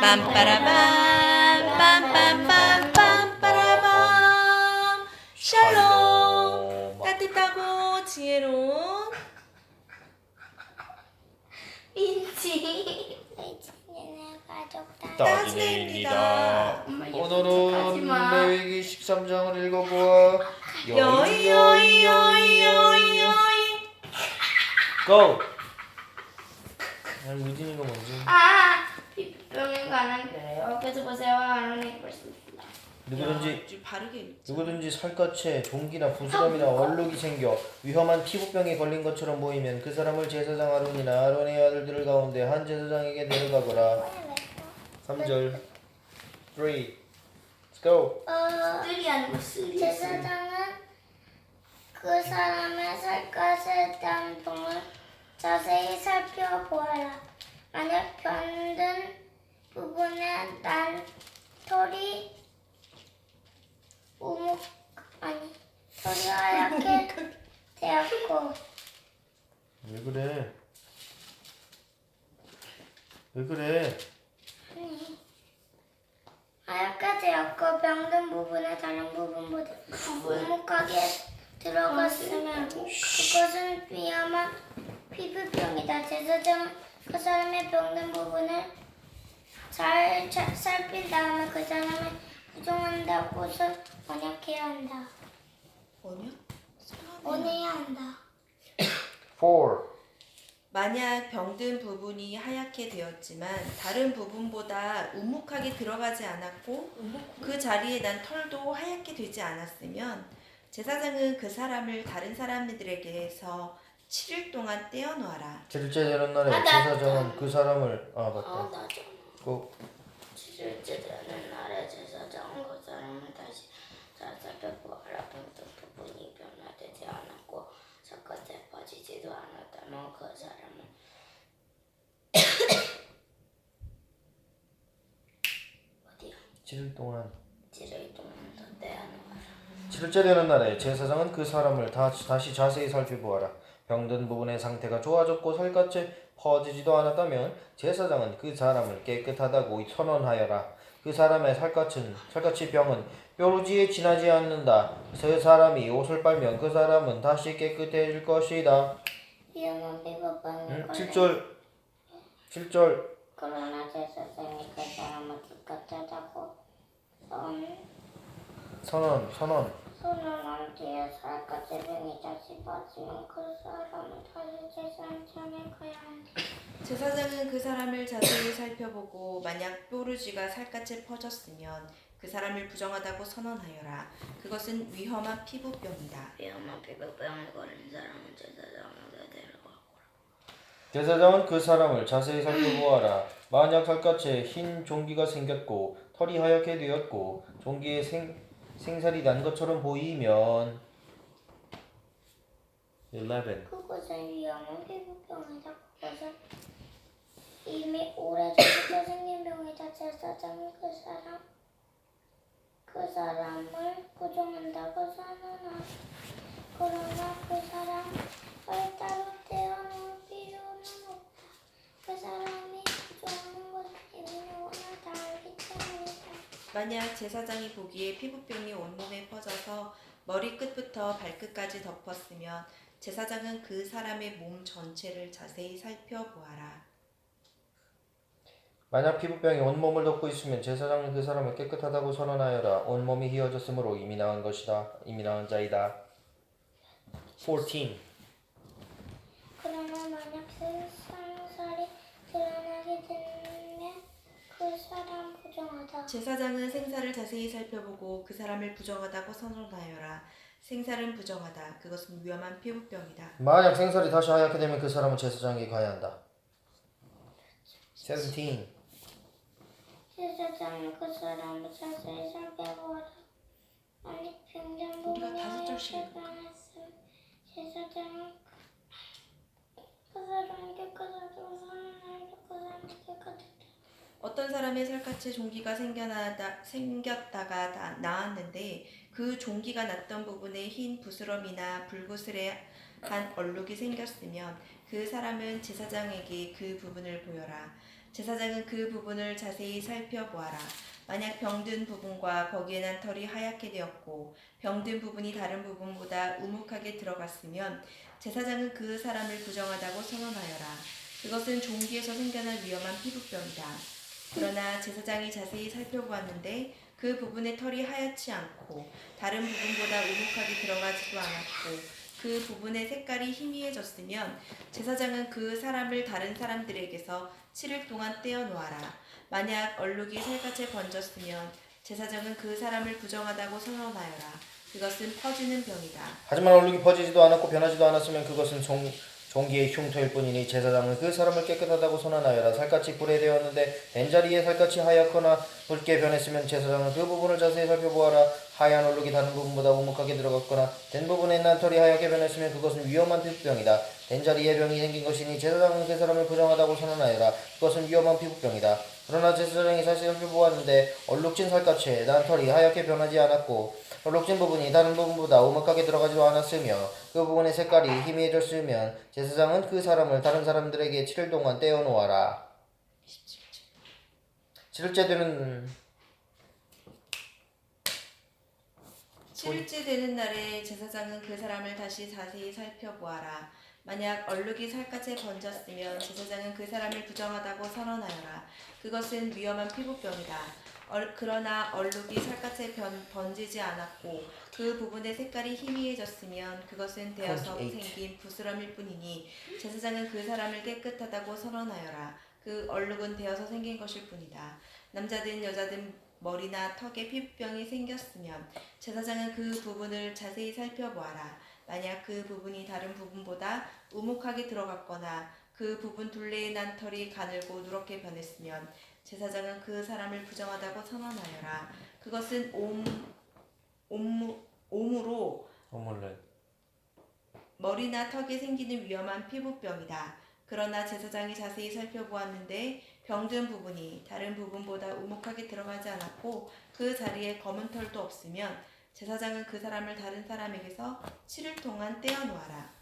빰빠라밤 빰빰빰빰 빠라밤 샬롬 따뜻하고 지혜로운 민지 민지네 가족 다 따지입니다. 오늘은 레위기 13장을 읽어보아. 여이여이여이여이여이 고! 우진이가 먼저. 비병에 관한 거예요. 그래서 보세요. 아론이 그렇습니다. 누구든지 살갗에 종기나 부스럼이나 얼룩이 생겨 위험한 피부병에 걸린 것처럼 보이면 그 사람을 제사장 아론이나 아론의 아들들 가운데 한 제사장에게 데려가거라. 3절 3 Let's go. 쓰리 아니고 쓰리. 제사장은 그 사람의 살갗에 대한 동을 자세히 살펴보아라. 만약 병든 부분에 난 털이 털이 하얗게 되었고 왜 그래? 왜 그래? 하얗게 되었고 병든 부분에 다른 부분보다 우묵하게 들어갔으면 그것은 위험한 피부병이다. 제사장은 그 사람의 병든 부분을 잘 살핀 다음에 그 사람을 부정한다고서 언약해야 한다. 언해야 한다. 4 만약 병든 부분이 하얗게 되었지만 다른 부분보다 우묵하게 들어가지 않았고 그 자리에 난 털도 하얗게 되지 않았으면 제사장은 그 사람을 다른 사람들에게서 7일 동안 떼어놓아라. 7일째 되는 날에 제사장은 그 사람을 맞다. 고. 7일째 되는 날에 제사장은 그 사람을 다시 잘 살펴보아라. 병든 부분이 변화되지 않았고 살갗에 빠지지도 않았다면 그 사람은 어디야? 7일 동안 7일 동안 더 떼어놓아라. 7일째 되는 날에 제사장은 그 사람을 다시 자세히 살펴보아라. 병든 부분의 상태가 좋아졌고 살갗에 퍼지지도 않았다면 제사장은 그 사람을 깨끗하다고 선언하여라. 그 사람의 살갗의 병은 뾰루지에 지나지 않는다. 그 사람이 옷을 빨면 그 사람은 다시 깨끗해질 것이다. 위험한 피부병에 7절 그러나 제사장이 그 사람을 깨끗하다고 선언한 뒤에 살갗의 병이 다시 빠지면 그 사람은 다시 제사장에 가야 한다. 제사장은 그 사람을 자세히 살펴보고 만약 뾰루지가 살갗에 퍼졌으면 그 사람을 부정하다고 선언하여라. 그것은 위험한 피부병이다. 위험한 피부병에 걸린 사람은 제사장에게 데려가고 제사장은 그 사람을 자세히 살펴보아라. 만약 살갗에 흰 종기가 생겼고 털이 하얗게 되었고 종기에 생살이 난 것처럼 보이면 11 그것은 위험한 피부병이다. 그것은 이미 오래전부터 생긴 병이다. 제사장은 그 사람을 부정한다고 선언하라. 그러나 그 사람을 따로 떼어놓을 필요는 없다. 그 사람이 부정하는 것은 이미 누구나 다 알기 때문이다. 만약 제사장이 보기에 피부병이 온몸에 퍼져서 머리끝부터 발끝까지 덮었으면 제사장은 그 사람의 몸 전체를 자세히 살펴보아라. 만약 피부병이 온몸을 덮고 있으면 제사장은 그 사람을 깨끗하다고 선언하여라. 온몸이 휘어졌으므로 이미 나은 것이다. 이미 나은 자이다. 14 그러나 만약 생살이 드러나게 되면 그 사람 부정하다. 제사장은 생사를 자세히 살펴보고 그 사람을 부정하다고 선언하여라. 생사는 부정하다. 그것은 위험한 피부병이다. 만약 생살이 다시 하얗게 되면 그 사람은 제사장에게 가야 한다. 17 제사장은 그 사람을 자세히 살펴보아라. 만약 병든 부분이 하얗게 변했으면 제사장은 그 사람을 깨끗하다고 선언하여 그 사람을 깨끗하다. 어떤 사람의 살갗에 종기가 생겼다가 나았는데 그 종기가 났던 부분에 흰 부스럼이나 불구스레한 얼룩이 생겼으면 그 사람은 제사장에게 그 부분을 보여라. 제사장은 그 부분을 자세히 살펴보아라. 만약 병든 부분과 거기에 난 털이 하얗게 되었고 병든 부분이 다른 부분보다 우묵하게 들어갔으면 제사장은 그 사람을 부정하다고 선언하여라. 그것은 종기에서 생겨난 위험한 피부병이다. 그러나 제사장이 자세히 살펴보았는데 그 부분의 털이 하얗지 않고 다른 부분보다 우묵하게 들어가지도 않았고 그 부분의 색깔이 희미해졌으면 제사장은 그 사람을 다른 사람들에게서 7일 동안 떼어놓아라. 만약 얼룩이 살갗에 번졌으면 제사장은 그 사람을 부정하다고 선언하여라. 그것은 퍼지는 병이다. 하지만 얼룩이 퍼지지도 않았고 변하지도 않았으면 그것은 종기의 흉터일 뿐이니 제사장은 그 사람을 깨끗하다고 선언하여라. 살갗이 불에 되었는데 된 자리에 살갗이 하얗거나 붉게 변했으면 제사장은 그 부분을 자세히 살펴보아라. 하얀 얼룩이 다른 부분보다 우묵하게 들어갔거나 된 부분에 난 털이 하얗게 변했으면 그것은 위험한 피부병이다. 된 자리에 병이 생긴 것이니 제사장은 그 사람을 부정하다고 선언하여라. 그것은 위험한 피부병이다. 그러나 제사장이 자세히 살펴보았는데 얼룩진 살갗에 난 털이 하얗게 변하지 않았고 얼룩진 부분이 다른 부분보다 우묵하게 들어가지도 않았으며 그 부분의 색깔이 희미해졌으면 제사장은 그 사람을 다른 사람들에게 7일 동안 떼어놓아라. 7일째 되는 날에 제사장은 그 사람을 다시 자세히 살펴보아라. 만약 얼룩이 살갗에 번졌으면 제사장은 그 사람을 부정하다고 선언하여라. 그것은 위험한 피부병이다. 그러나 얼룩이 살갗에 번지지 않았고 그 부분의 색깔이 희미해졌으면 그것은 되어서 28. 생긴 부스럼일 뿐이니 제사장은 그 사람을 깨끗하다고 선언하여라. 그 얼룩은 되어서 생긴 것일 뿐이다. 남자든 여자든 머리나 턱에 피부병이 생겼으면 제사장은 그 부분을 자세히 살펴보아라. 만약 그 부분이 다른 부분보다 우묵하게 들어갔거나 그 부분 둘레에 난 털이 가늘고 누렇게 변했으면 제사장은 그 사람을 부정하다고 선언하여라. 그것은 옴으로 머리나 턱에 생기는 위험한 피부병이다. 그러나 제사장이 자세히 살펴보았는데 병든 부분이 다른 부분보다 우묵하게 들어가지 않았고 그 자리에 검은 털도 없으면 제사장은 그 사람을 다른 사람에게서 7일 동안 떼어놓아라.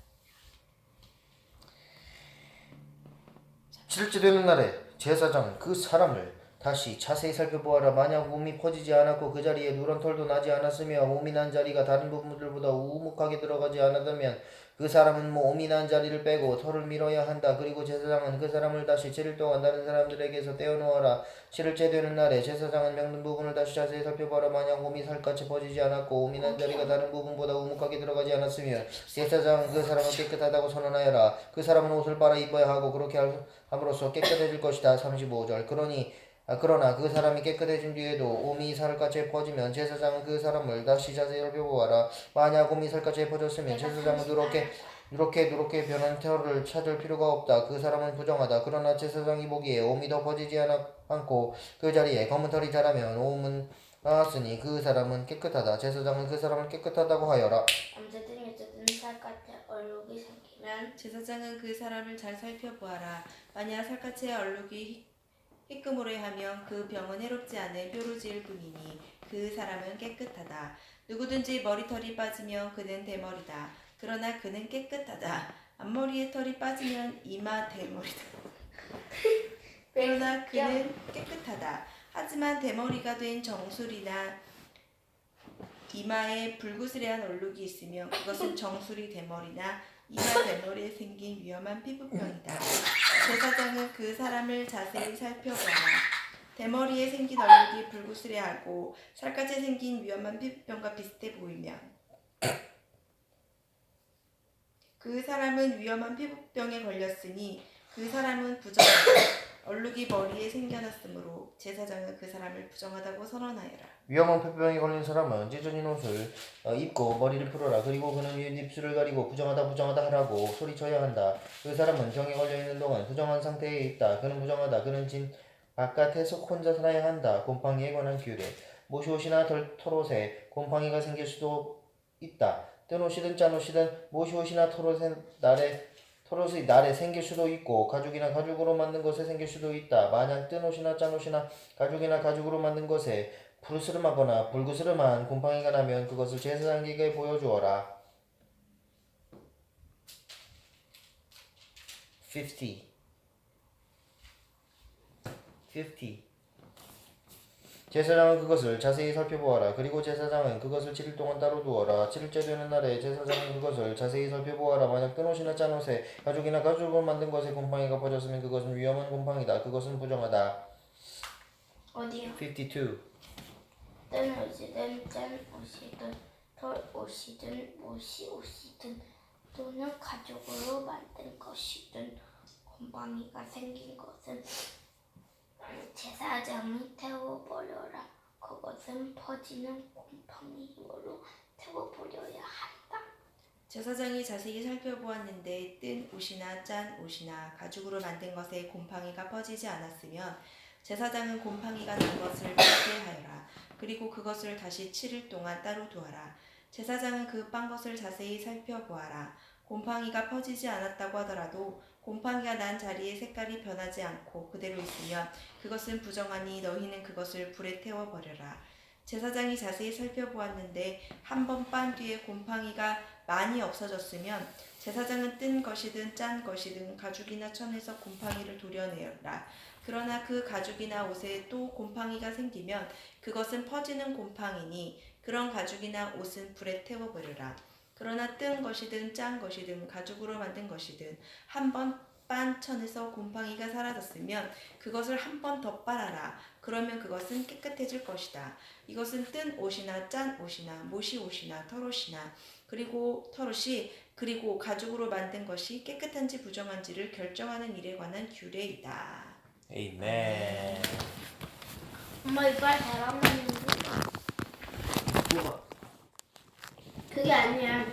7일째 되는 날에 제사장은 그 사람을 다시 자세히 살펴보아라. 만약 몸이 퍼지지 않았고 그 자리에 누런 털도 나지 않았으며 몸이 난 자리가 다른 부분들보다 우묵하게 들어가지 않았다면 그 사람은 몸이 난 자리를 빼고 털을 밀어야 한다. 그리고 제사장은 그 사람을 다시 7일 동안 다른 사람들에게서 떼어놓아라. 7일째 되는 날에 제사장은 병든 부분을 다시 자세히 살펴보아라. 만약 몸이 살갗에 퍼지지 않았고 몸이 난 자리가 다른 부분보다 우묵하게 들어가지 않았으면 제사장은 그 사람을 깨끗하다고 선언하여라. 그 사람은 옷을 빨아 입어야 하고 그렇게 함으로써 깨끗해질 것이다. 35절. 그러나 그 사람이 깨끗해진 뒤에도 옴이 살갗에 퍼지면 제사장은 그 사람을 다시 자세히 살펴보아라. 만약 옴이 살갗에 퍼졌으면 제사장은 누렇게 변한 털을 찾을 필요가 없다. 그 사람은 부정하다. 그러나 제사장이 보기에 옴이 더 퍼지지 않고 그 자리에 검은 털이 자라면 옴은 나았으니 그 사람은 깨끗하다. 제사장은 그 사람을 깨끗하다고 하여라. 남자든 여자든 살갗에 얼룩이 생기면 제사장은 그 사람을 잘 살펴보아라. 만약 살갗에 얼룩이 희끄무레하면 그 병은 해롭지 않은 뾰루지일 뿐이니 그 사람은 깨끗하다. 누구든지 머리털이 빠지면 그는 대머리다. 그러나 그는 깨끗하다. 앞머리에 털이 빠지면 이마 대머리다. 그러나 그는 깨끗하다. 하지만 대머리가 된 정수리나 이마에 불구스레한 얼룩이 있으면 그것은 정수리 대머리나 이마 대머리에 생긴 위험한 피부병이다. 제사장은 그 사람을 자세히 살펴보아라. 대머리에 생긴 얼룩이 불구스레하고 살갗에 생긴 위험한 피부병과 비슷해 보이면 그 사람은 위험한 피부병에 걸렸으니 그 사람은 부정하다. 얼룩이 머리에 생겨났으므로 제사장은 그 사람을 부정하다고 선언하여라. 위험한 폐병에 걸린 사람은 찢어진 옷을 입고 머리를 풀어라. 그리고 그는 입술을 가리고 부정하다 하라고 소리쳐야 한다. 그 사람은 병에 걸려있는 동안 부정한 상태에 있다. 그는 부정하다. 그는 진 바깥에서 혼자 살아야 한다. 곰팡이에 관한 규례. 모시옷이나 털옷에 곰팡이가 생길 수도 있다. 뜬 옷이든 짠 옷이든 모시옷이나 털옷의 날에 생길 수도 있고 가죽이나 가죽으로 만든 것에 생길 수도 있다. 만약 뜬 옷이나 짠 옷이나 가죽이나 가죽으로 만든 것에 푸르스름하거나 불그스름한 곰팡이가 나면 그것을 제사장에게 보여주어라. 50. 50. 제사장은 그것을 자세히 살펴보아라. 그리고 제사장은 그것을 7일 동안 따로 두어라. 7일째 되는 날에 제사장은 그것을 자세히 살펴보아라. 만약 뜬 옷이나 짠 옷에 가죽이나 가죽으로 만든 것에 곰팡이가 퍼졌으면 그것은 위험한 곰팡이다. 그것은 부정하다. 어디요? 52. 뜬 옷이든 짠 옷이든 털 옷이든 모시 옷이든 또는 가죽으로 만든 것이든 곰팡이가 생긴 것은 제사장이 태워버려라. 그것은 퍼지는 곰팡이로 태워버려야 한다. 제사장이 자세히 살펴보았는데 뜬 옷이나 짠 옷이나 가죽으로 만든 것에 곰팡이가 퍼지지 않았으면 제사장은 곰팡이가 난 것을 폐하여라. 그리고 그것을 다시 7일 동안 따로 두어라. 제사장은 그 빤 것을 자세히 살펴보아라. 곰팡이가 퍼지지 않았다고 하더라도 곰팡이가 난 자리의 색깔이 변하지 않고 그대로 있으면 그것은 부정하니 너희는 그것을 불에 태워버려라. 제사장이 자세히 살펴보았는데 한 번 빤 뒤에 곰팡이가 많이 없어졌으면 제사장은 뜬 것이든 짠 것이든 가죽이나 천에서 곰팡이를 도려내라. 그러나 그 가죽이나 옷에 또 곰팡이가 생기면 그것은 퍼지는 곰팡이니 그런 가죽이나 옷은 불에 태워버려라. 그러나 뜬 것이든 짠 것이든 가죽으로 만든 것이든 한 번 빤 천에서 곰팡이가 사라졌으면 그것을 한 번 더 빨아라. 그러면 그것은 깨끗해질 것이다. 이것은 뜬 옷이나 짠 옷이나 모시 옷이나 털옷이나 그리고 가죽으로 만든 것이 깨끗한지 부정한지를 결정하는 일에 관한 규례이다. 에이멘. 엄마 이빨 잘하고 있는데? 그게 아니야.